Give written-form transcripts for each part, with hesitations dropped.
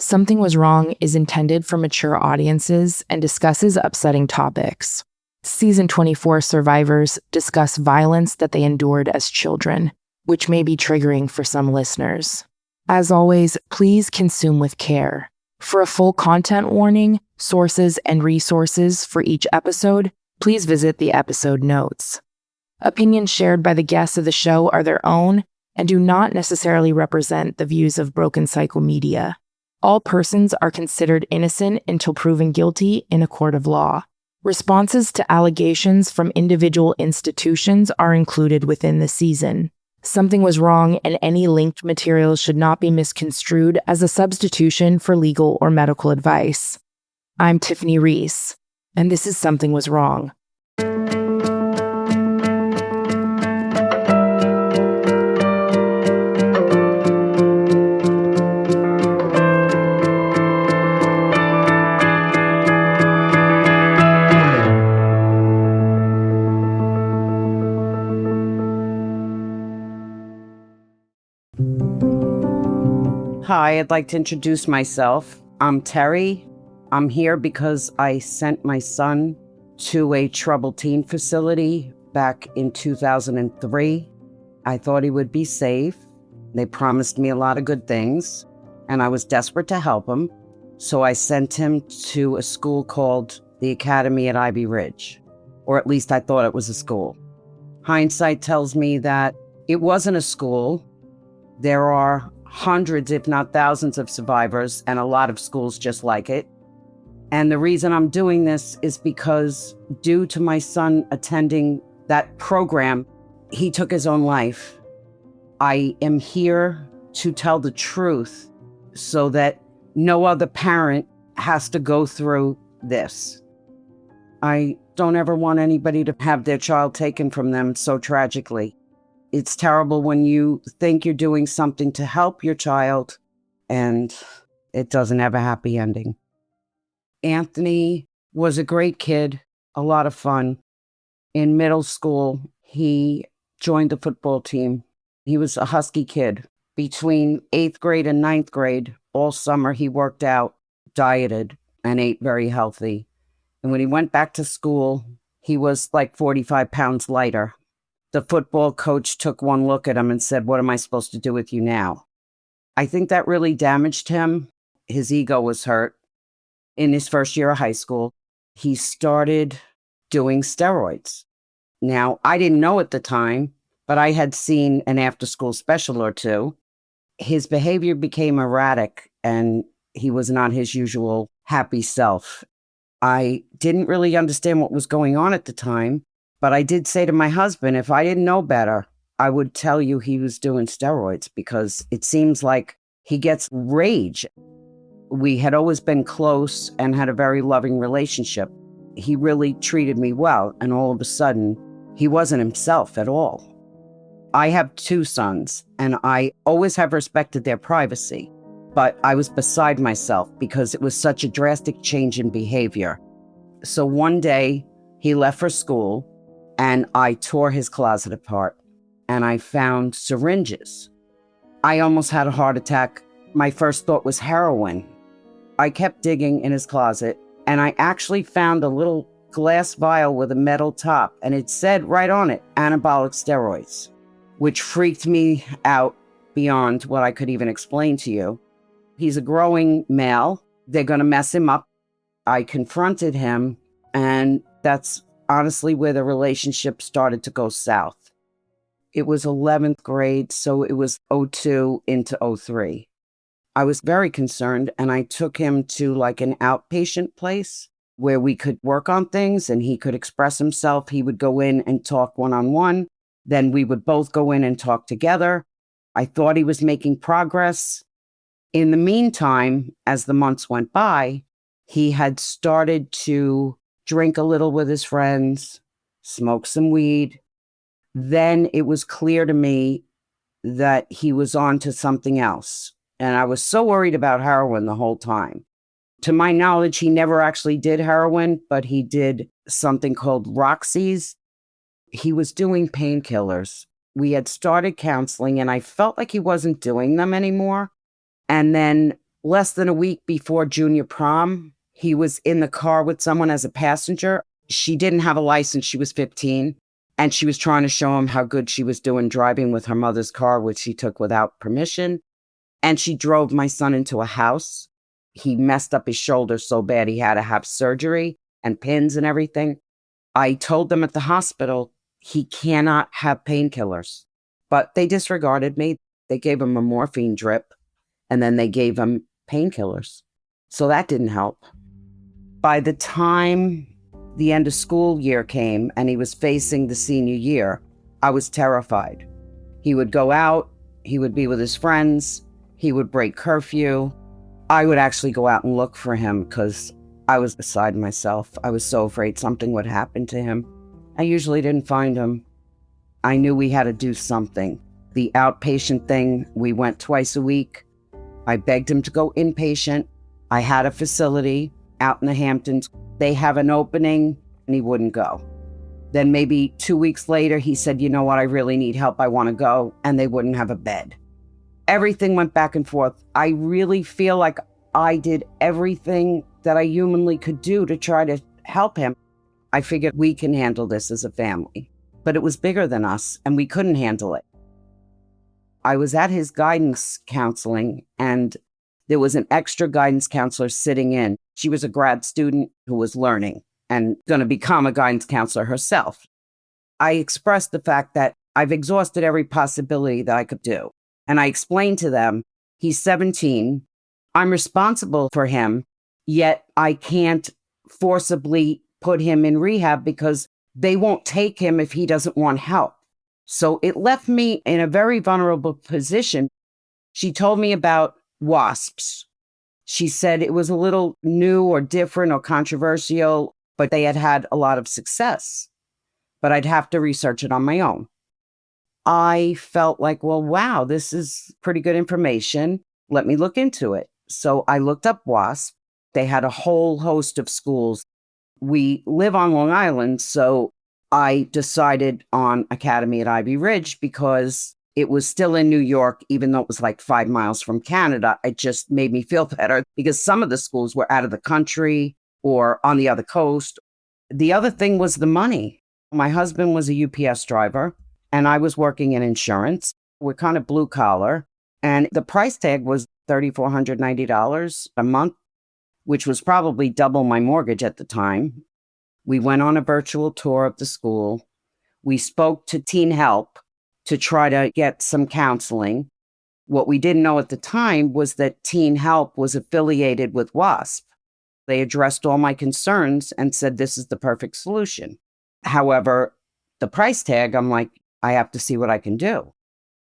Something Was Wrong is intended for mature audiences and discusses upsetting topics. Season 24 survivors discuss violence that they endured as children, which may be triggering for some listeners. As always, please consume with care. For a full content warning, sources, and resources for each episode, please visit the episode notes. Opinions shared by the guests of the show are their own and do not necessarily represent the views of Broken Cycle Media. All persons are considered innocent until proven guilty in a court of law. Responses to allegations from individual institutions are included within the season. Something Was Wrong, and any linked materials should not be misconstrued as a substitution for legal or medical advice. I'm Tiffany Reese, and this is Something Was Wrong. Hi, I'd like to introduce myself. I'm Terry. I'm here because I sent my son to a troubled teen facility back in 2003. I thought he would be safe. They promised me a lot of good things, and I was desperate to help him. So I sent him to a school called the Academy at Ivy Ridge, or at least I thought it was a school. Hindsight tells me that it wasn't a school. There are hundreds, if not thousands, of survivors and a lot of schools just like it. And the reason I'm doing this is because due to my son attending that program, he took his own life. I am here to tell the truth so that no other parent has to go through this. I don't ever want anybody to have their child taken from them so tragically. It's terrible when you think you're doing something to help your child and it doesn't have a happy ending. Anthony was a great kid, a lot of fun. In middle school, he joined the football team. He was a husky kid. Between 8th grade and 9th grade, all summer he worked out, dieted, and ate very healthy. And when he went back to school, he was like 45 pounds lighter. The football coach took one look at him and said, "What am I supposed to do with you now?" I think that really damaged him. His ego was hurt. In his first year of high school, he started doing steroids. Now, I didn't know at the time, but I had seen an after-school special or two. His behavior became erratic, and he was not his usual happy self. I didn't really understand what was going on at the time. But I did say to my husband, if I didn't know better, I would tell you he was doing steroids because it seems like he gets rage. We had always been close and had a very loving relationship. He really treated me well, and all of a sudden, he wasn't himself at all. I have 2 sons, and I always have respected their privacy, but I was beside myself because it was such a drastic change in behavior. So one day, he left for school, and I tore his closet apart, and I found syringes. I almost had a heart attack. My first thought was heroin. I kept digging in his closet, and I actually found a little glass vial with a metal top, and it said right on it, anabolic steroids, which freaked me out beyond what I could even explain to you. He's a growing male. They're going to mess him up. I confronted him, and that's honestly where the relationship started to go south. It was 11th grade, so it was 02 into 03. I was very concerned, and I took him to like an outpatient place where we could work on things and he could express himself. He would go in and talk one-on-one. Then we would both go in and talk together. I thought he was making progress. In the meantime, as the months went by, he had started to drink a little with his friends, smoke some weed. Then it was clear to me that he was on to something else. And I was so worried about heroin the whole time. To my knowledge, he never actually did heroin, but he did something called Roxy's. He was doing painkillers. We had started counseling, and I felt like he wasn't doing them anymore. And then Less than a week before junior prom, he was in the car with someone as a passenger. She didn't have a license. She was 15. And she was trying to show him how good she was doing driving with her mother's car, which she took without permission. And she drove my son into a house. He messed up his shoulder so bad he had to have surgery and pins and everything. I told them at the hospital, he cannot have painkillers. But they disregarded me. They gave him a morphine drip, and then they gave him painkillers. So that didn't help. By the time the end of school year came and he was facing the senior year, I was terrified. He would go out, he would be with his friends, he would break curfew. I would actually go out and look for him because I was beside myself. I was so afraid something would happen to him. I usually didn't find him. I knew we had to do something. The outpatient thing, we went twice a week. I begged him to go inpatient. I had a facility out in the Hamptons. They have an opening, and he wouldn't go. Then maybe 2 weeks later, he said, you know what, I really need help. I want to go. And they wouldn't have a bed. Everything went back and forth. I really feel like I did everything that I humanly could do to try to help him. I figured we can handle this as a family. But it was bigger than us, and we couldn't handle it. I was at his guidance counseling, and there was an extra guidance counselor sitting in. She was a grad student who was learning and going to become a guidance counselor herself. I expressed the fact that I've exhausted every possibility that I could do. And I explained to them, he's 17. I'm responsible for him, yet I can't forcibly put him in rehab because they won't take him if he doesn't want help. So it left me in a very vulnerable position. She told me about WASPs. She said it was a little new or different or controversial, but they had had a lot of success. But I'd have to research it on my own. I felt like, well, wow, this is pretty good information. Let me look into it. So I looked up WASP. They had a whole host of schools. We live on Long Island, so I decided on Academy at Ivy Ridge because it was still in New York, even though it was like 5 miles from Canada. It just made me feel better because some of the schools were out of the country or on the other coast. The other thing was the money. My husband was a UPS driver, and I was working in insurance. We're kind of blue collar. And the price tag was $3,490 a month, which was probably double my mortgage at the time. We went on a virtual tour of the school. We spoke to Teen Help to try to get some counseling. What we didn't know at the time was that Teen Help was affiliated with WASP. They addressed all my concerns and said, this is the perfect solution. However, the price tag, I'm like, I have to see what I can do.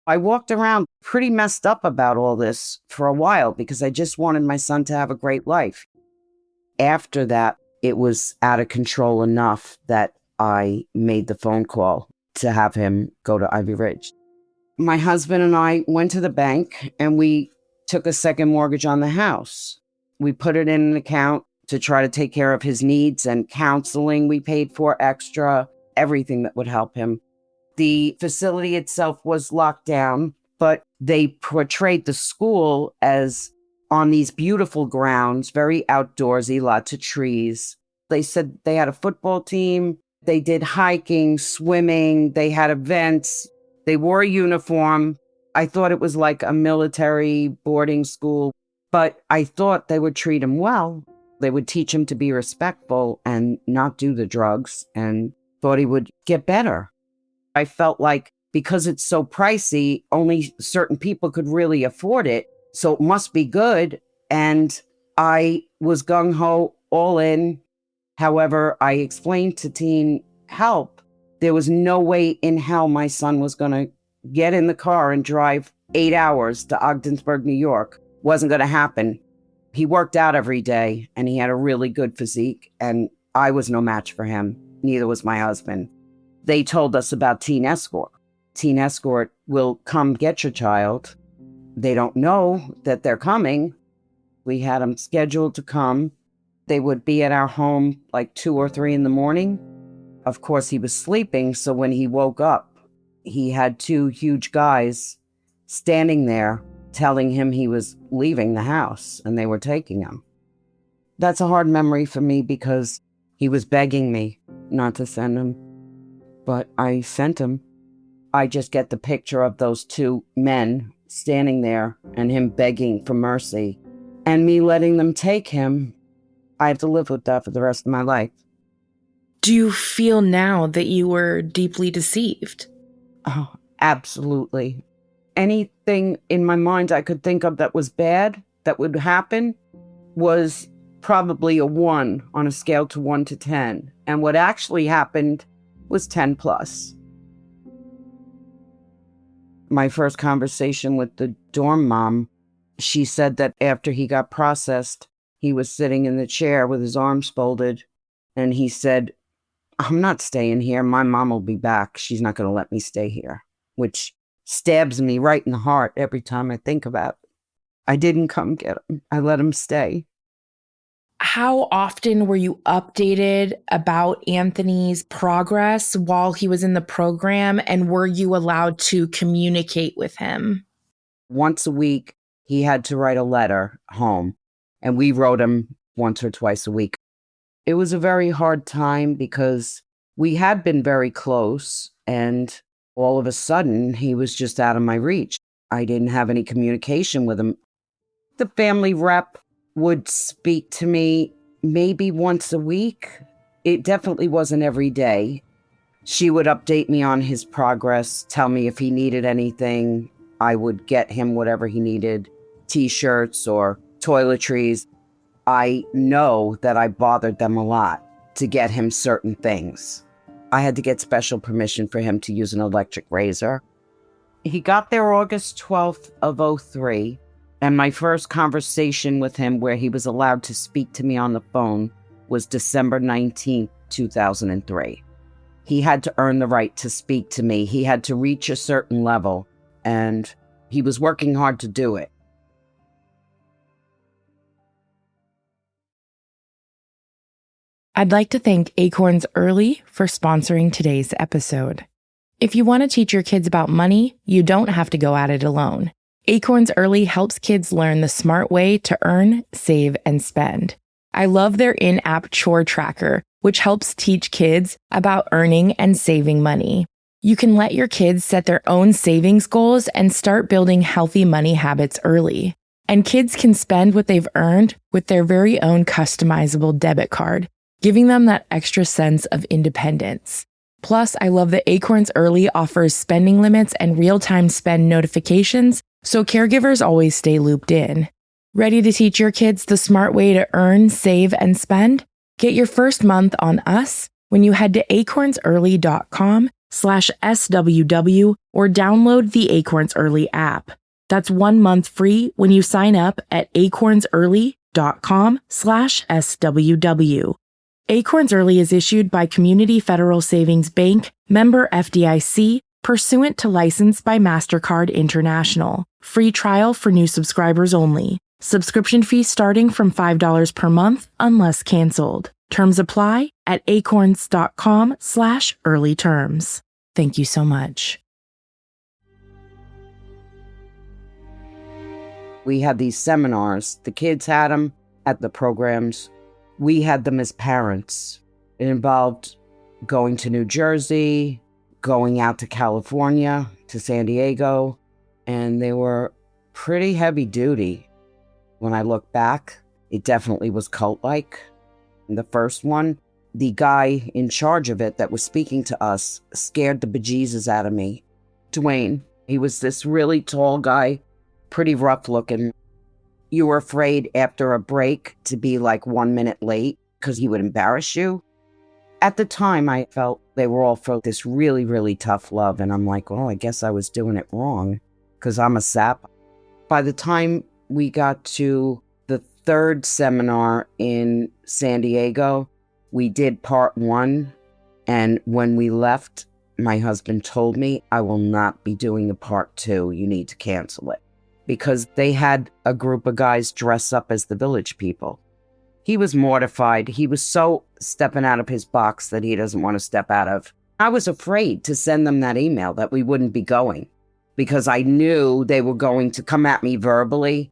I walked around pretty messed up about all this for a while because I just wanted my son to have a great life. After that, it was out of control enough that I made the phone call to have him go to Ivy Ridge. My husband and I went to the bank and we took a second mortgage on the house. We put it in an account to try to take care of his needs and counseling. We paid for extra, everything that would help him. The facility itself was locked down, but they portrayed the school as on these beautiful grounds, very outdoorsy, lots of trees. They said they had a football team. They did hiking, swimming. They had events. They wore a uniform. I thought it was like a military boarding school, but I thought they would treat him well. They would teach him to be respectful and not do the drugs, and thought he would get better. I felt like because it's so pricey, only certain people could really afford it. So it must be good. And I was gung-ho, all in. However, I explained to Teen Help, there was no way in hell my son was going to get in the car and drive 8 hours to Ogdensburg, New York. Wasn't going to happen. He worked out every day and he had a really good physique, and I was no match for him. Neither was my husband. They told us about Teen Escort. Teen Escort will come get your child. They don't know that they're coming. We had them scheduled to come. They would be at our home like 2 or 3 in the morning. Of course, he was sleeping, so when he woke up, he had 2 huge guys standing there telling him he was leaving the house and they were taking him. That's a hard memory for me because he was begging me not to send him, but I sent him. I just get the picture of those two men standing there and him begging for mercy and me letting them take him. I have to live with that for the rest of my life. Do you feel now that you were deeply deceived? Oh, absolutely. Anything in my mind I could think of that was bad, that would happen, was probably a 1 on a scale to 1 to 10. And what actually happened was 10 plus. My first conversation with the dorm mom, she said that after he got processed, he was sitting in the chair with his arms folded, and he said, "I'm not staying here. My mom will be back. She's not going to let me stay here," which stabs me right in the heart every time I think about it. I didn't come get him. I let him stay. How often were you updated about Anthony's progress while he was in the program, and were you allowed to communicate with him? Once a week, he had to write a letter home, and we wrote him once or twice a week. It was a very hard time because we had been very close, and all of a sudden, he was just out of my reach. I didn't have any communication with him. The family rep would speak to me maybe once a week. It definitely wasn't every day. She would update me on his progress, tell me if he needed anything. I would get him whatever he needed, t-shirts or toiletries. I know that I bothered them a lot to get him certain things. I had to get special permission for him to use an electric razor. He got there August 12th of 2003. And my first conversation with him where he was allowed to speak to me on the phone was December 19th, 2003. He had to earn the right to speak to me. He had to reach a certain level, and he was working hard to do it. I'd like to thank Acorns Early for sponsoring today's episode. If you want to teach your kids about money, you don't have to go at it alone. Acorns Early helps kids learn the smart way to earn, save, and spend. I love their in-app chore tracker, which helps teach kids about earning and saving money. You can let your kids set their own savings goals and start building healthy money habits early. And kids can spend what they've earned with their very own customizable debit card, giving them that extra sense of independence. Plus, I love that Acorns Early offers spending limits and real-time spend notifications, so caregivers always stay looped in. Ready to teach your kids the smart way to earn, save, and spend? Get your first month on us when you head to acornsearly.com/SWW or download the Acorns Early app. That's 1 month free when you sign up at acornsearly.com/SWW. Acorns Early is issued by Community Federal Savings Bank, member FDIC, pursuant to license by MasterCard International. Free trial for new subscribers only. Subscription fee starting from $5 per month unless canceled. Terms apply at acorns.com/earlyterms. Thank you so much. We had these seminars. The kids had them at the programs. We had them as parents. It involved going to New Jersey, going out to California, to San Diego, and they were pretty heavy duty. When I look back, it definitely was cult-like. The first one, the guy in charge of it that was speaking to us scared the bejesus out of me. Dwayne, he was this really tall guy, pretty rough looking. You were afraid after a break to be like 1 minute late because he would embarrass you. At the time, I felt they were all for this really, really tough love. And I'm like, well, I guess I was doing it wrong because I'm a sap. By the time we got to the third seminar in San Diego, we did part 1. And when we left, my husband told me, I will not be doing the part 2. You need to cancel it. Because they had a group of guys dress up as the village people. He was mortified. He was so stepping out of his box that he doesn't want to step out of. I was afraid to send them that email that we wouldn't be going. because I knew they were going to come at me verbally.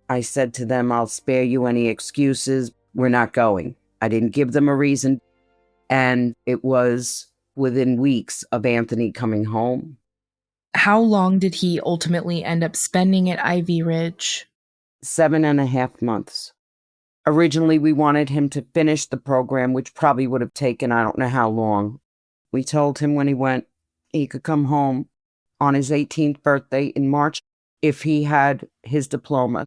I said to them, I'll spare you any excuses. We're not going. I didn't give them a reason. And it was within weeks of Anthony coming home. How long did he ultimately end up spending at Ivy Ridge? 7.5 months. Originally, we wanted him to finish the program, which probably would have taken, I don't know how long. We told him when he went, he could come home on his 18th birthday in March if he had his diploma.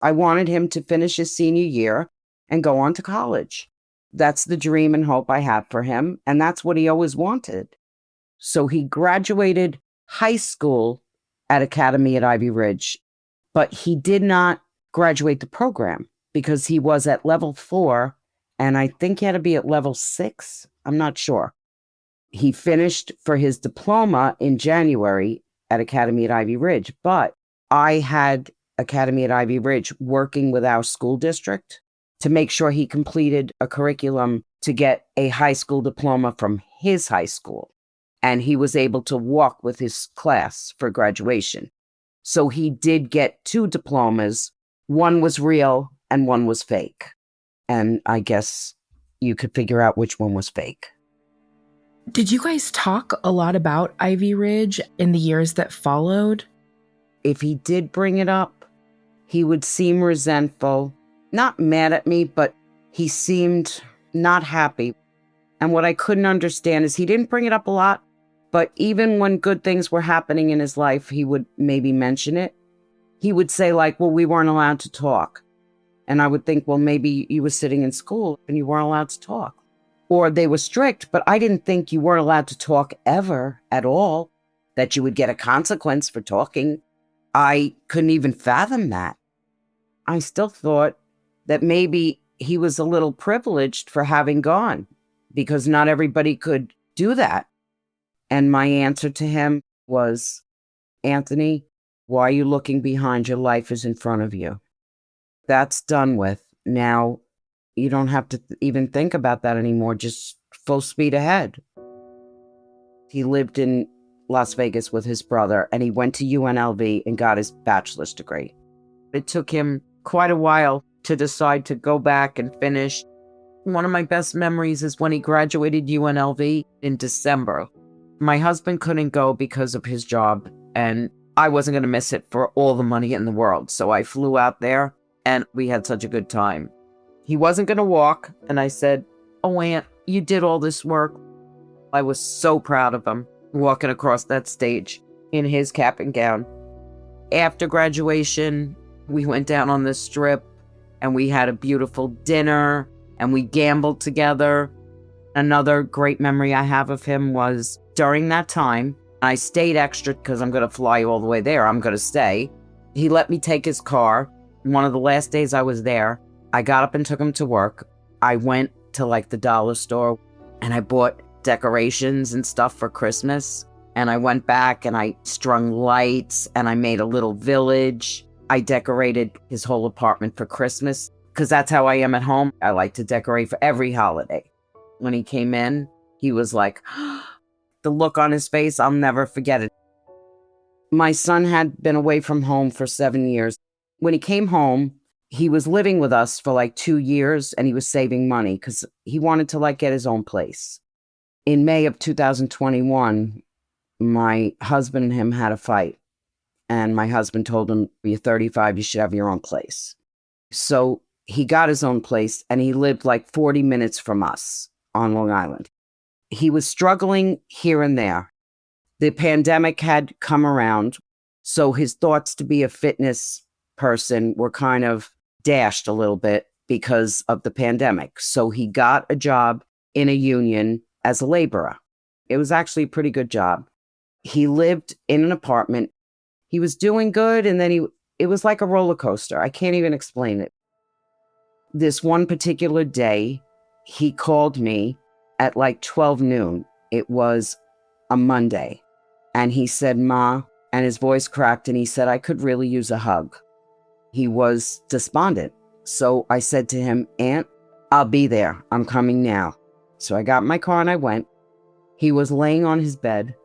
I wanted him to finish his senior year and go on to college. That's the dream and hope I have for him, and that's what he always wanted. So he graduated high school at Academy at Ivy Ridge, but he did not graduate the program because he was at level 4, and I think he had to be at level 6. I'm not sure. He finished for his diploma in January at Academy at Ivy Ridge, but I had Academy at Ivy Ridge working with our school district to make sure he completed a curriculum to get a high school diploma from his high school. And he was able to walk with his class for graduation. So he did get 2 diplomas. One was real and one was fake. And I guess you could figure out which one was fake. Did you guys talk a lot about Ivy Ridge in the years that followed? If he did bring it up, he would seem resentful, not mad at me, but he seemed not happy. And what I couldn't understand is he didn't bring it up a lot, but even when good things were happening in his life, he would maybe mention it. He would say like, well, we weren't allowed to talk. And I would think, well, maybe you were sitting in school and you weren't allowed to talk. Or they were strict, but I didn't think you weren't allowed to talk ever at all, that you would get a consequence for talking. I couldn't even fathom that. I still thought that maybe he was a little privileged for having gone because not everybody could do that. And my answer to him was, Anthony, why are you looking behind? Your life is in front of you. That's done with. Now, you don't have to even think about that anymore. Just full speed ahead. He lived in Las Vegas with his brother, and he went to UNLV and got his bachelor's degree. It took him quite a while to decide to go back and finish. One of my best memories is when he graduated UNLV in December. My husband couldn't go because of his job, and I wasn't going to miss it for all the money in the world. So I flew out there, and we had such a good time. He wasn't going to walk, and I said, oh, Aunt, you did all this work. I was so proud of him walking across that stage in his cap and gown. After graduation, we went down on the strip, and we had a beautiful dinner, and we gambled together. Another great memory I have of him was during that time, I stayed extra because I'm going to fly all the way there. I'm going to stay. He let me take his car. One of the last days I was there, I got up and took him to work. I went to like the dollar store and I bought decorations and stuff for Christmas. And I went back and I strung lights and I made a little village. I decorated his whole apartment for Christmas because that's how I am at home. I like to decorate for every holiday. When he came in, he was like, the look on his face, I'll never forget it. My son had been away from home for 7 years. When he came home, he was living with us for like 2 years and he was saving money because he wanted to like get his own place. In May of 2021, my husband and him had a fight. And my husband told him, you're 35, you should have your own place. So he got his own place and he lived like 40 minutes from us on Long Island. He was struggling here and there. The pandemic had come around, so his thoughts to be a fitness person were kind of dashed a little bit because of the pandemic. So he got a job in a union as a laborer. It was actually a pretty good job. He lived in an apartment. He was doing good, and then it was like a roller coaster. I can't even explain it. This one particular day, he called me at like 12 noon. It was a Monday. And he said, Ma, and his voice cracked, and he said, I could really use a hug. He was despondent. So I said to him, Aunt, I'll be there. I'm coming now. So I got in my car and I went. He was laying on his bed.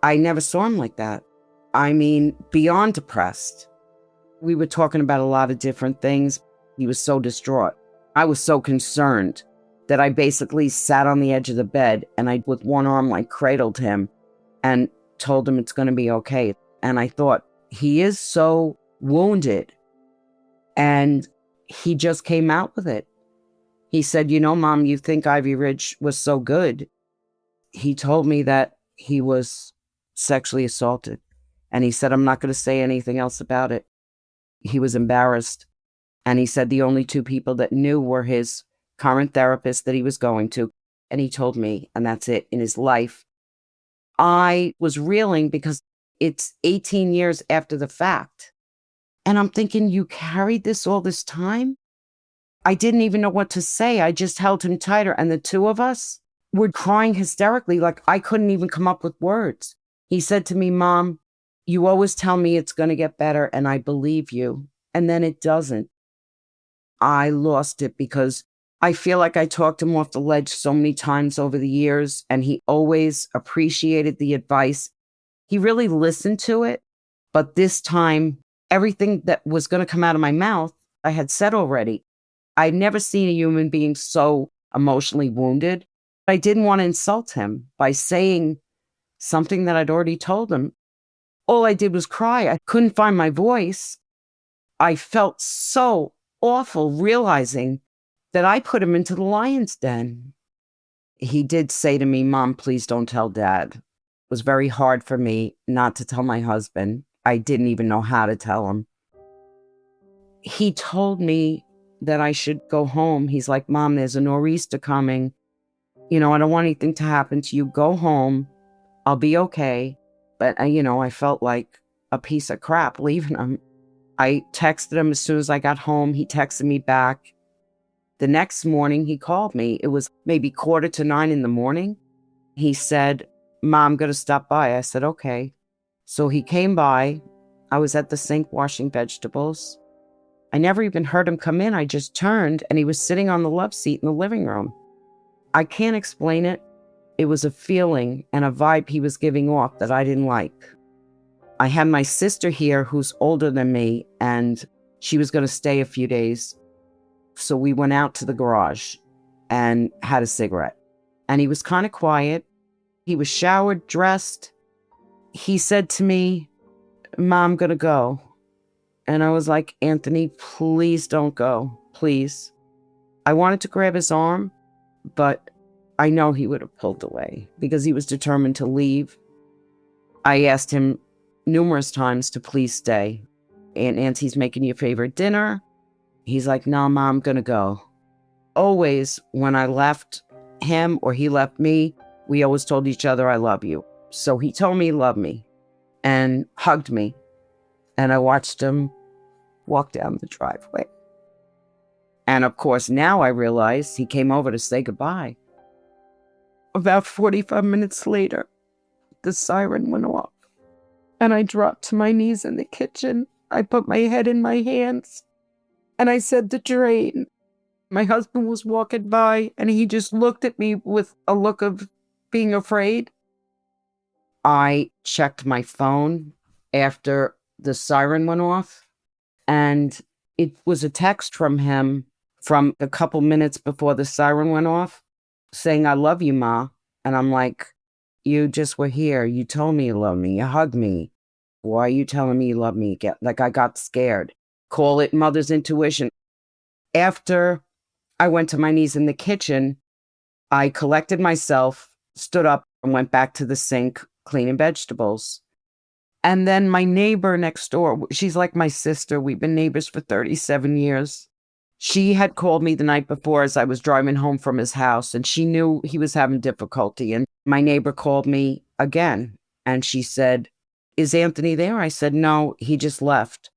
I never saw him like that. I mean, beyond depressed. We were talking about a lot of different things. He was so distraught. I was so concerned that I basically sat on the edge of the bed and I, with one arm, like cradled him and told him it's going to be okay. And I thought, he is so wounded. And he just came out with it. He said, Mom, you think Ivy Ridge was so good. He told me that he was sexually assaulted. And he said, I'm not going to say anything else about it. He was embarrassed. And he said the only two people that knew were his current therapist that he was going to. And he told me, and that's it in his life. I was reeling because it's 18 years after the fact. And I'm thinking, you carried this all this time? I didn't even know what to say. I just held him tighter. And the two of us were crying hysterically, like I couldn't even come up with words. He said to me, Mom, you always tell me it's going to get better, and I believe you. And then it doesn't. I lost it because I feel like I talked him off the ledge so many times over the years, and he always appreciated the advice. He really listened to it. But this time, everything that was going to come out of my mouth, I had said already. I'd never seen a human being so emotionally wounded. I didn't want to insult him by saying something that I'd already told him. All I did was cry. I couldn't find my voice. I felt so awful realizing that I put him into the lion's den. He did say to me, Mom, please don't tell Dad. It was very hard for me not to tell my husband. I didn't even know how to tell him. He told me that I should go home. He's like, Mom, there's a nor'easter coming. I don't want anything to happen to you. Go home. I'll be okay. But, I felt like a piece of crap leaving him. I texted him as soon as I got home. He texted me back. The next morning, he called me. It was maybe 8:45 in the morning. He said, Mom, I'm going to stop by. I said, okay. So he came by. I was at the sink washing vegetables. I never even heard him come in. I just turned, and he was sitting on the love seat in the living room. I can't explain it. It was a feeling and a vibe he was giving off that I didn't like. I had my sister here who's older than me, and she was going to stay a few days. So we went out to the garage and had a cigarette. And he was kind of quiet. He was showered, dressed. He said to me, Mom, I'm going to go. And I was like, Anthony, please don't go. Please. I wanted to grab his arm, but I know he would have pulled away because he was determined to leave. I asked him numerous times to please stay. Aunt Nancy's making your favorite dinner. He's like, no, Mom, I'm going to go. Always, when I left him or he left me, we always told each other, I love you. So he told me he loved me and hugged me. And I watched him walk down the driveway. And of course, now I realize he came over to say goodbye. About 45 minutes later, the siren went off. And I dropped to my knees in the kitchen. I put my head in my hands. And I said, the drain. My husband was walking by, and he just looked at me with a look of being afraid. I checked my phone after the siren went off, and it was a text from him from a couple minutes before the siren went off saying, I love you, Ma. And I'm like, you just were here. You told me you love me. You hugged me. Why are you telling me you love me again? Like, I got scared. Call it mother's intuition. After I went to my knees in the kitchen, I collected myself, stood up, and went back to the sink, cleaning vegetables. And then my neighbor next door, she's like my sister. We've been neighbors for 37 years. She had called me the night before as I was driving home from his house, and she knew he was having difficulty. And my neighbor called me again, and she said, is Anthony there? I said, no, he just left.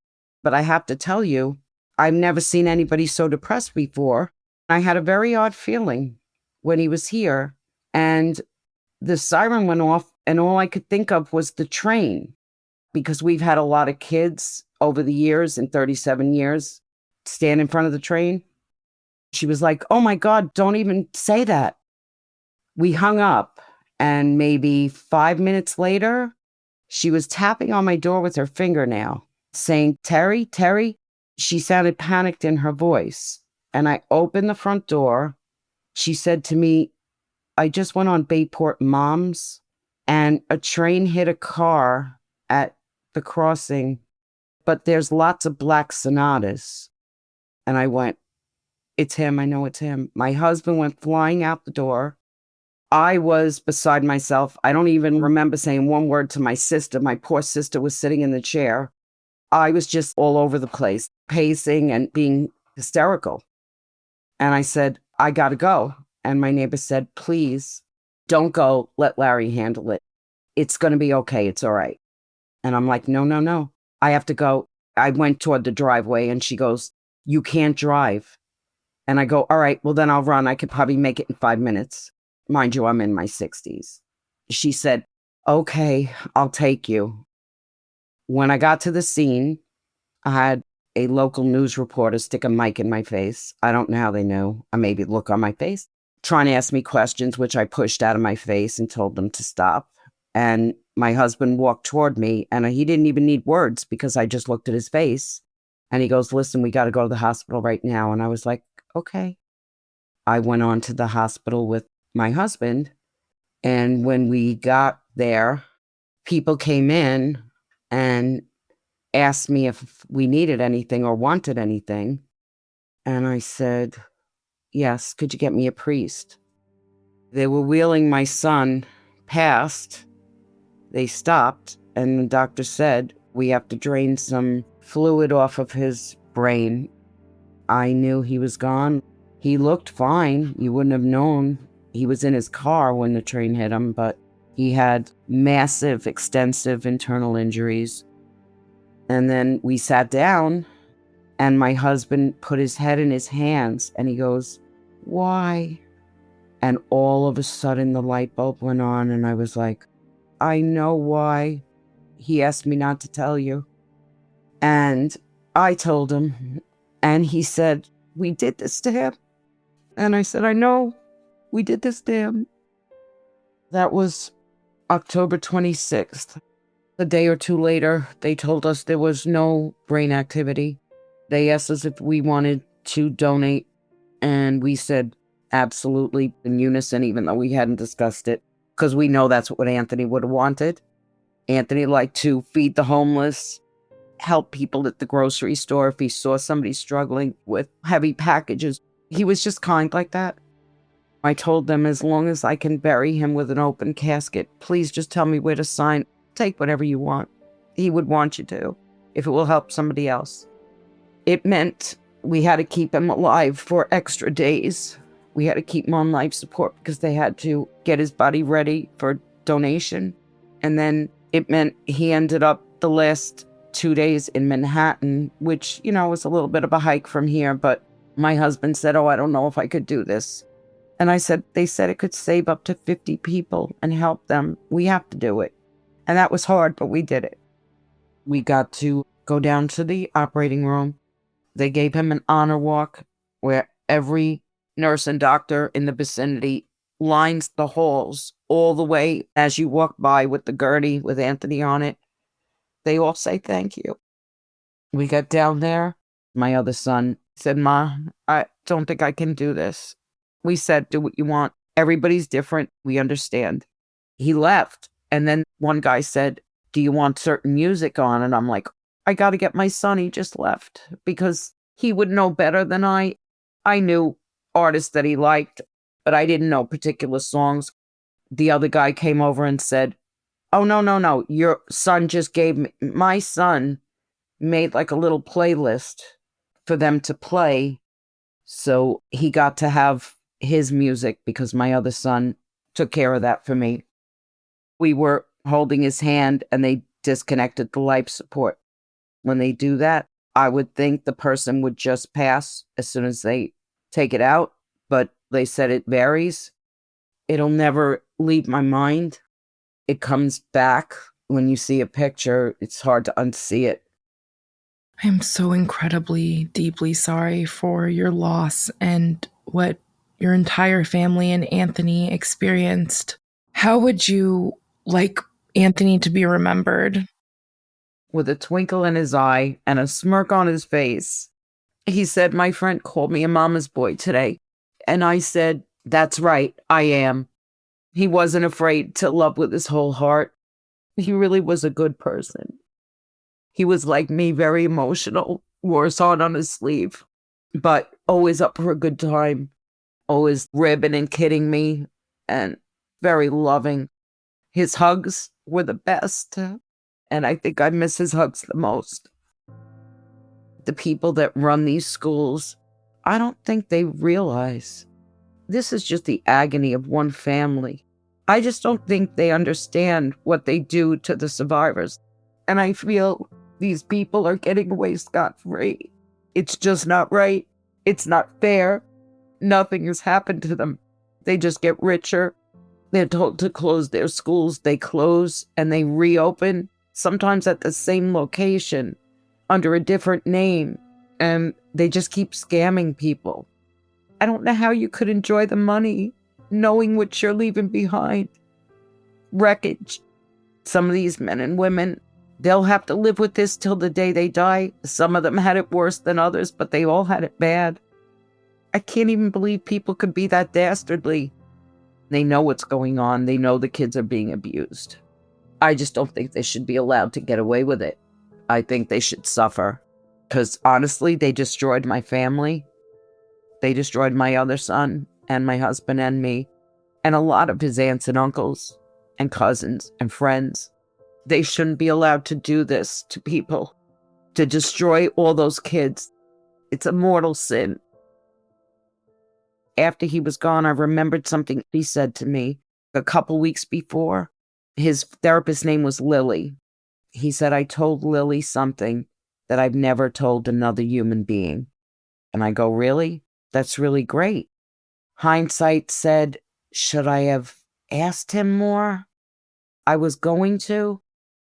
But I have to tell you, I've never seen anybody so depressed before. I had a very odd feeling when he was here, and the siren went off, and all I could think of was the train, because we've had a lot of kids over the years, in 37 years, stand in front of the train. She was like, oh my God, don't even say that. We hung up, and maybe 5 minutes later, She was tapping on my door with her fingernail, saying, "Terry, Terry." She sounded panicked in her voice. And I opened the front door. She said to me, "I just went on Bayport Moms and a train hit a car at the crossing, but there's lots of black Sonatas." And I went, "It's him. I know it's him." My husband went flying out the door. I was beside myself. I don't even remember saying one word to my sister. My poor sister was sitting in the chair. I was just all over the place, pacing and being hysterical. And I said, "I got to go." And my neighbor said, "Please don't go. Let Larry handle it. It's going to be okay. It's all right." And I'm like, "No, no, no. I have to go." I went toward the driveway and she goes, "You can't drive." And I go, "All right, well, then I'll run. I could probably make it in 5 minutes. Mind you, I'm in my 60s. She said, "Okay, I'll take you." When I got to the scene, I had a local news reporter stick a mic in my face. I don't know how they knew. I maybe look on my face, trying to ask me questions, which I pushed out of my face and told them to stop. And my husband walked toward me, and he didn't even need words because I just looked at his face. And he goes, "Listen, we got to go to the hospital right now." And I was like, "Okay." I went on to the hospital with my husband. And when we got there, people came in and asked me if we needed anything or wanted anything. And I said, "Yes, could you get me a priest?" They were wheeling my son past. They stopped, and the doctor said, "We have to drain some fluid off of his brain." I knew he was gone. He looked fine. You wouldn't have known. He was in his car when the train hit him, but he had massive, extensive internal injuries. And then we sat down, and my husband put his head in his hands, and he goes, "Why?" And all of a sudden, the light bulb went on, and I was like, "I know why. He asked me not to tell you." And I told him, and he said, "We did this to him." And I said, "I know. We did this to him." That was October 26th. A day or two later, they told us there was no brain activity. They asked us if we wanted to donate, and we said absolutely in unison, even though we hadn't discussed it, because we know that's what Anthony would have wanted. Anthony liked to feed the homeless, help people at the grocery store if he saw somebody struggling with heavy packages. He was just kind like that. I told them, as long as I can bury him with an open casket, please just tell me where to sign. Take whatever you want. He would want you to, if it will help somebody else. It meant we had to keep him alive for extra days. We had to keep him on life support because they had to get his body ready for donation. And then it meant he ended up the last 2 days in Manhattan, which, was a little bit of a hike from here. But my husband said, "Oh, I don't know if I could do this." And I said, "They said it could save up to 50 people and help them. We have to do it." And that was hard, but we did it. We got to go down to the operating room. They gave him an honor walk where every nurse and doctor in the vicinity lines the halls all the way as you walk by with the gurney with Anthony on it. They all say thank you. We got down there. My other son said, "Ma, I don't think I can do this." We said, "Do what you want. Everybody's different. We understand." He left. And then one guy said, "Do you want certain music on?" And I'm like, "I got to get my son. He just left," because he would know better than I. I knew artists that he liked, but I didn't know particular songs. The other guy came over and said, "Oh, no, no, no. Your son just gave me." My son made like a little playlist for them to play. So he got to have his music because my other son took care of that for me. We were holding his hand and they disconnected the life support. When they do that, I would think the person would just pass as soon as they take it out, but they said it varies. It'll never leave my mind. It comes back. When you see a picture, it's hard to unsee it. I'm so incredibly, deeply sorry for your loss and what your entire family and Anthony experienced. How would you like Anthony to be remembered. With a twinkle in his eye and a smirk on his face, he said, "My friend called me a mama's boy today." And I said, "That's right, I am." He wasn't afraid to love with his whole heart. He really was a good person. He was like me, very emotional, wore his heart on his sleeve, but always up for a good time, always ribbing and kidding me, and very loving. His hugs were the best, and I think I miss his hugs the most. The people that run these schools, I don't think they realize this is just the agony of one family. I just don't think they understand what they do to the survivors. And I feel these people are getting away scot-free. It's just not right. It's not fair. Nothing has happened to them. They just get richer. They're told to close their schools. They close and they reopen, sometimes at the same location, under a different name. And they just keep scamming people. I don't know how you could enjoy the money, knowing what you're leaving behind. Wreckage. Some of these men and women, they'll have to live with this till the day they die. Some of them had it worse than others, but they all had it bad. I can't even believe people could be that dastardly. They know what's going on. They know the kids are being abused. I just don't think they should be allowed to get away with it. I think they should suffer. Because honestly, they destroyed my family. They destroyed my other son and my husband and me, and a lot of his aunts and uncles and cousins and friends. They shouldn't be allowed to do this to people, to destroy all those kids. It's a mortal sin. After he was gone, I remembered something he said to me a couple weeks before. His therapist's name was Lily. He said, "I told Lily something that I've never told another human being." And I go, "Really? That's really great." Hindsight said, should I have asked him more? I was going to.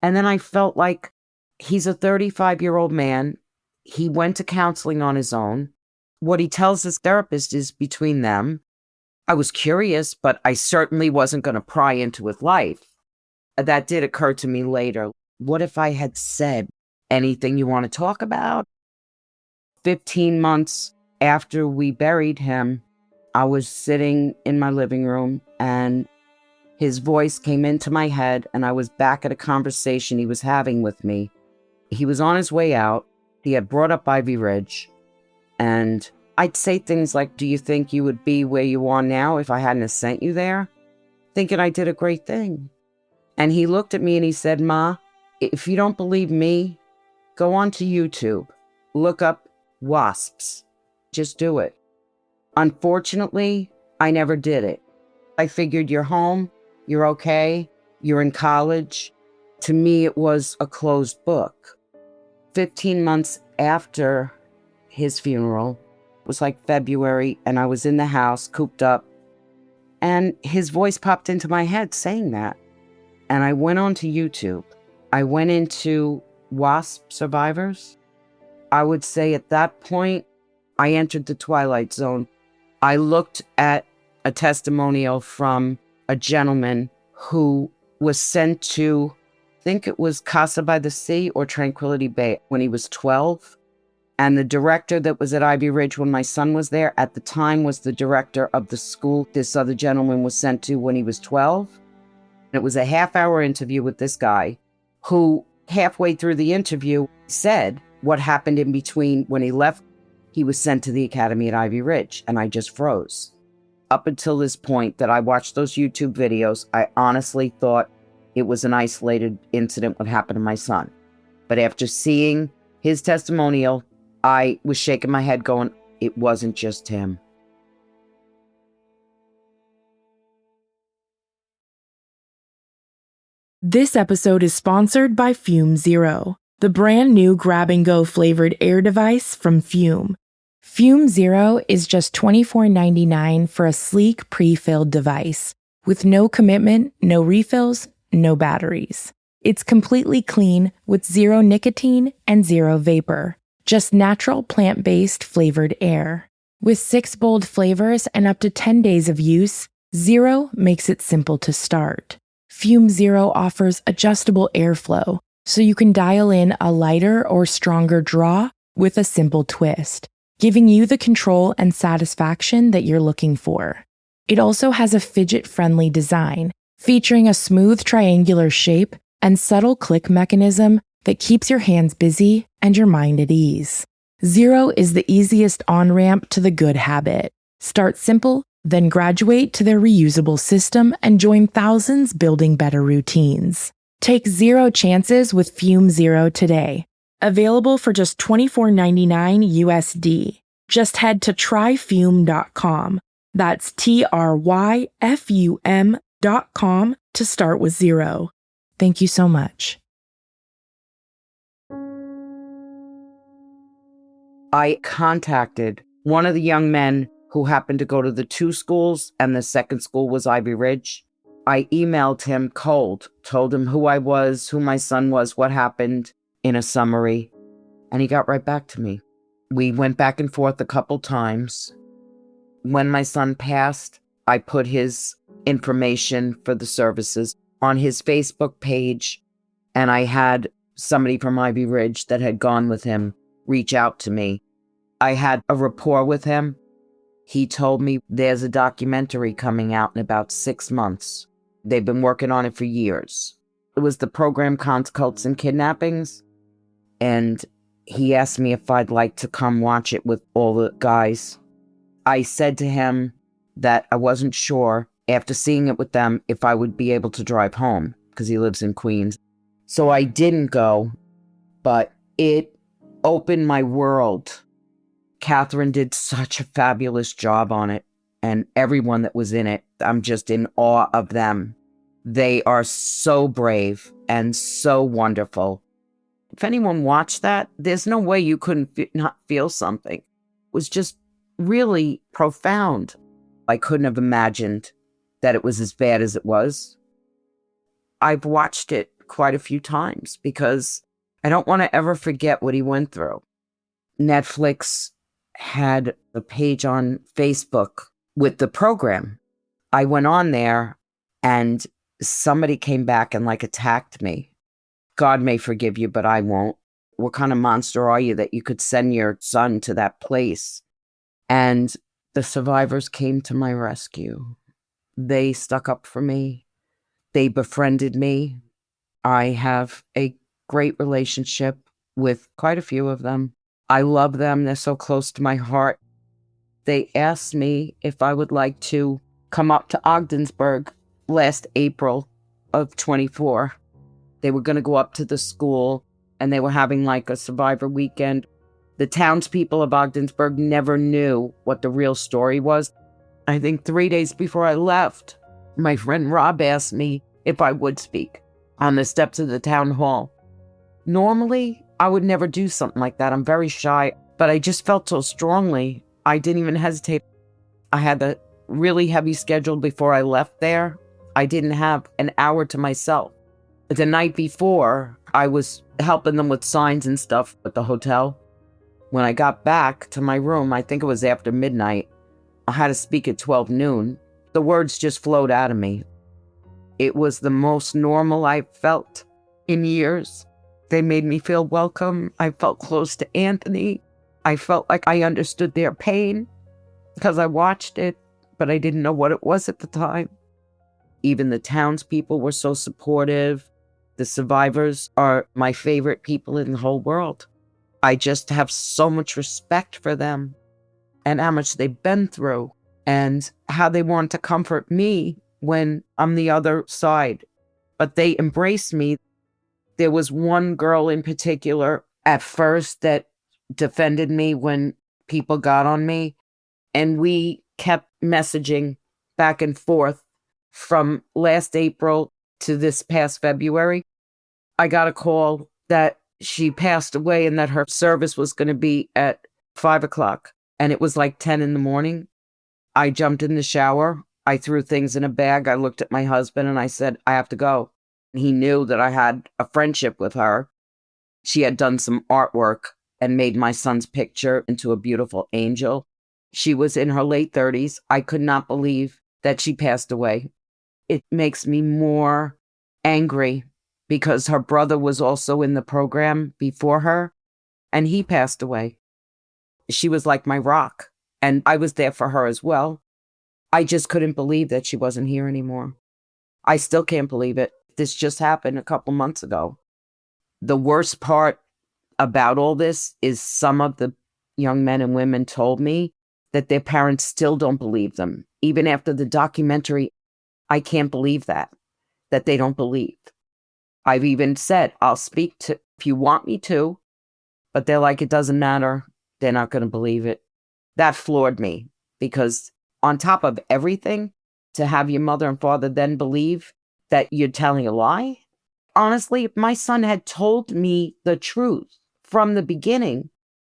And then I felt like he's a 35-year-old man. He went to counseling on his own. What he tells his therapist is between them. I was curious, but I certainly wasn't going to pry into his life. That did occur to me later. What if I had said, "Anything you want to talk about?" 15 months after we buried him, I was sitting in my living room and his voice came into my head, and I was back at a conversation he was having with me. He was on his way out. He had brought up Ivy Ridge, and I'd say things like, "Do you think you would be where you are now if I hadn't have sent you there?" Thinking I did a great thing. And he looked at me and he said, "Ma, if you don't believe me, go on to YouTube. Look up wasps. Just do it." Unfortunately, I never did it. I figured you're home, you're okay, you're in college. To me, it was a closed book. 15 months after his funeral, it was like February, and I was in the house, cooped up, and his voice popped into my head saying that. And I went on to YouTube. I went into WASP survivors. I would say at that point, I entered the twilight zone. I looked at a testimonial from a gentleman who was sent to, I think it was Casa by the Sea or Tranquility Bay when he was 12. And the director that was at Ivy Ridge when my son was there at the time was the director of the school this other gentleman was sent to when he was 12. And it was a half-hour interview with this guy who halfway through the interview said what happened in between. When he left, he was sent to the academy at Ivy Ridge, and I just froze. Up until this point that I watched those YouTube videos, I honestly thought it was an isolated incident what happened to my son. But after seeing his testimonial, I was shaking my head going, it wasn't just him. This episode is sponsored by Fume Zero, the brand new grab-and-go flavored air device from Fume. Fume Zero is just $24.99 for a sleek pre-filled device with no commitment, no refills, no batteries. It's completely clean with zero nicotine and zero vapor, just natural plant-based flavored air. With 6 bold flavors and up to 10 days of use, Zero makes it simple to start. Fume Zero offers adjustable airflow, so you can dial in a lighter or stronger draw with a simple twist, giving you the control and satisfaction that you're looking for. It also has a fidget-friendly design, featuring a smooth triangular shape and subtle click mechanism that keeps your hands busy and your mind at ease. Zero is the easiest on-ramp to the good habit. Start simple, then graduate to their reusable system and join thousands building better routines. Take zero chances with Fume Zero today. Available for just $24.99 USD. Just head to tryfume.com. That's tryfum.com to start with zero. Thank you so much. I contacted one of the young men who happened to go to the two schools, and the second school was Ivy Ridge. I emailed him cold, told him who I was, who my son was, what happened in a summary, and he got right back to me. We went back and forth a couple times. When my son passed, I put his information for the services on his Facebook page, and I had somebody from Ivy Ridge that had gone with him reach out to me. I had a rapport with him. He told me there's a documentary coming out in about 6 months. They've been working on it for years. It was the program Cons, Cults, and Kidnappings. And he asked me if I'd like to come watch it with all the guys. I said to him that I wasn't sure, after seeing it with them, if I would be able to drive home, because he lives in Queens. So I didn't go, but it opened my world. Catherine did such a fabulous job on it, and everyone that was in it, I'm just in awe of them. They are so brave and so wonderful. If anyone watched that, there's no way you couldn't not feel something. It was just really profound. I couldn't have imagined that it was as bad as it was. I've watched it quite a few times because I don't want to ever forget what he went through. Netflix had a page on Facebook with the program. I went on there and somebody came back and attacked me. God may forgive you, but I won't. What kind of monster are you that you could send your son to that place? And the survivors came to my rescue. They stuck up for me. They befriended me. I have a great relationship with quite a few of them. I love them. They're so close to my heart. They asked me if I would like to come up to Ogdensburg last April of 24. They were going to go up to the school, and they were having a survivor weekend. The townspeople of Ogdensburg never knew what the real story was. I think 3 days before I left, my friend Rob asked me if I would speak on the steps of the town hall. Normally, I would never do something like that. I'm very shy, but I just felt so strongly. I didn't even hesitate. I had a really heavy schedule before I left there. I didn't have an hour to myself. The night before, I was helping them with signs and stuff at the hotel. When I got back to my room, I think it was after midnight, I had to speak at 12 noon. The words just flowed out of me. It was the most normal I've felt in years. They made me feel welcome. I felt close to Anthony. I felt like I understood their pain because I watched it, but I didn't know what it was at the time. Even the townspeople were so supportive. The survivors are my favorite people in the whole world. I just have so much respect for them and how much they've been through and how they want to comfort me when I'm the other side. But they embraced me. There was one girl in particular at first that defended me when people got on me, and we kept messaging back and forth from last April to this past February. I got a call that she passed away and that her service was going to be at 5 o'clock, and it was 10 in the morning. I jumped in the shower. I threw things in a bag. I looked at my husband and I said, I have to go. He knew that I had a friendship with her. She had done some artwork and made my son's picture into a beautiful angel. She was in her late 30s. I could not believe that she passed away. It makes me more angry because her brother was also in the program before her, and he passed away. She was like my rock, and I was there for her as well. I just couldn't believe that she wasn't here anymore. I still can't believe it. This just happened a couple months ago. The worst part about all this is some of the young men and women told me that their parents still don't believe them. Even after the documentary, I can't believe that they don't believe. I've even said, I'll speak to, if you want me to, but they're like, it doesn't matter. They're not going to believe it. That floored me, because on top of everything, to have your mother and father then believe that you're telling a lie. Honestly, if my son had told me the truth from the beginning,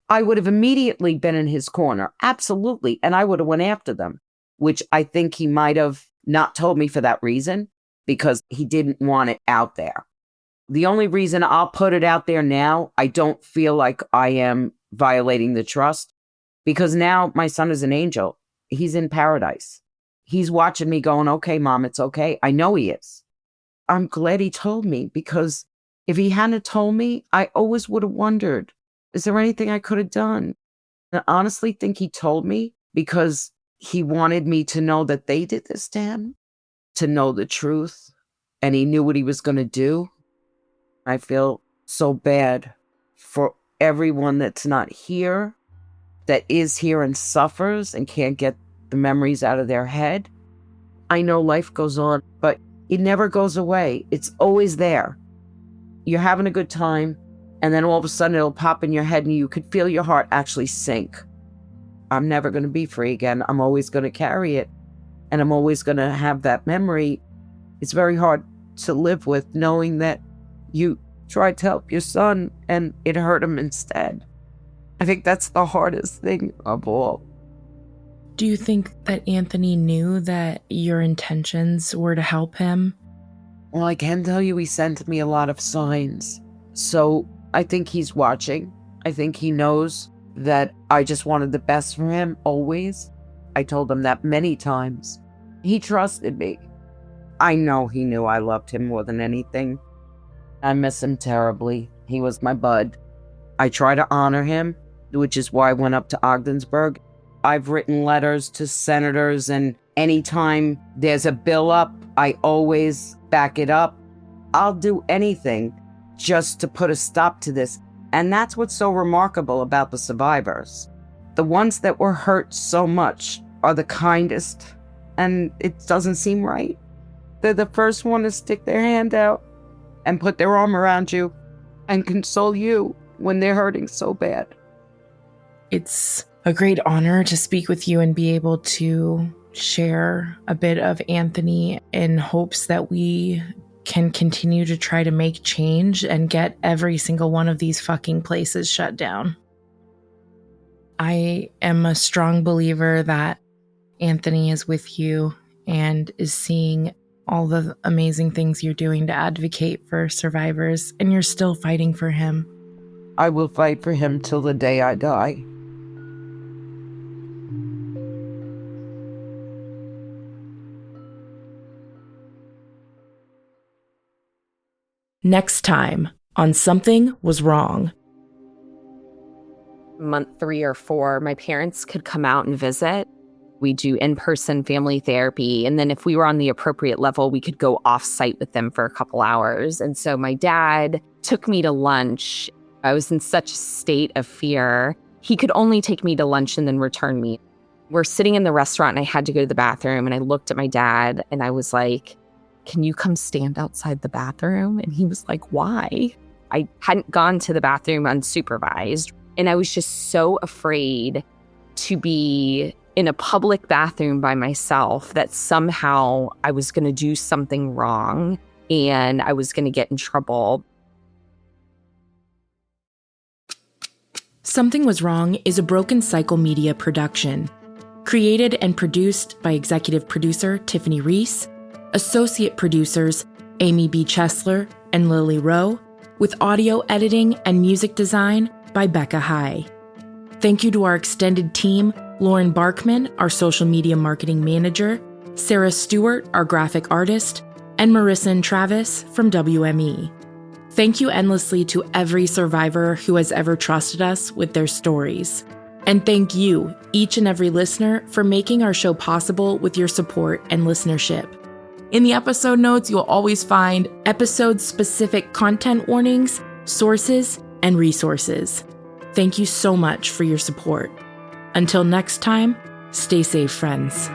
I would have immediately been in his corner. Absolutely. And I would have went after them, which I think he might have not told me for that reason, because he didn't want it out there. The only reason I'll put it out there now, I don't feel like I am violating the trust, because now my son is an angel. He's in paradise. He's watching me going, okay, Mom, it's okay. I know he is. I'm glad he told me, because if he hadn't told me, I always would have wondered, is there anything I could have done? I honestly think he told me because he wanted me to know that they did this to him, to know the truth, and he knew what he was going to do. I feel so bad for everyone that's not here, that is here and suffers and can't get the memories out of their head. I know life goes on, but it never goes away. It's always there. You're having a good time, and then all of a sudden it'll pop in your head and you could feel your heart actually sink. I'm never going to be free again. I'm always going to carry it, and I'm always going to have that memory. It's very hard to live with, knowing that you tried to help your son and it hurt him instead. I think that's the hardest thing of all. Do you think that Anthony knew that your intentions were to help him? Well, I can tell you he sent me a lot of signs. So I think he's watching. I think he knows that I just wanted the best for him, always. I told him that many times. He trusted me. I know he knew I loved him more than anything. I miss him terribly. He was my bud. I try to honor him, which is why I went up to Ogdensburg. I've written letters to senators, and anytime there's a bill up, I always back it up. I'll do anything just to put a stop to this. And that's what's so remarkable about the survivors. The ones that were hurt so much are the kindest, and it doesn't seem right. They're the first one to stick their hand out and put their arm around you and console you when they're hurting so bad. It's a great honor to speak with you and be able to share a bit of Anthony in hopes that we can continue to try to make change and get every single one of these fucking places shut down. I am a strong believer that Anthony is with you and is seeing all the amazing things you're doing to advocate for survivors, and you're still fighting for him. I will fight for him till the day I die. Next time on Something Was Wrong. Month 3 or 4, my parents could come out and visit. We do in-person family therapy. And then if we were on the appropriate level, we could go off-site with them for a couple hours. And so my dad took me to lunch. I was in such a state of fear. He could only take me to lunch and then return me. We're sitting in the restaurant and I had to go to the bathroom. And I looked at my dad and I was like, can you come stand outside the bathroom? And he was like, why? I hadn't gone to the bathroom unsupervised. And I was just so afraid to be in a public bathroom by myself that somehow I was going to do something wrong and I was going to get in trouble. Something Was Wrong is a Broken Cycle Media production. Created and produced by executive producer Tiffany Reese, associate producers Amy B. Chesler and Lily Rowe, with audio editing and music design by Becca High. Thank you to our extended team, Lauren Barkman, our social media marketing manager, Sarah Stewart, our graphic artist, and Marissa and Travis from WME. Thank you endlessly to every survivor who has ever trusted us with their stories. And thank you, each and every listener, for making our show possible with your support and listenership. In the episode notes, you'll always find episode-specific content warnings, sources, and resources. Thank you so much for your support. Until next time, stay safe, friends.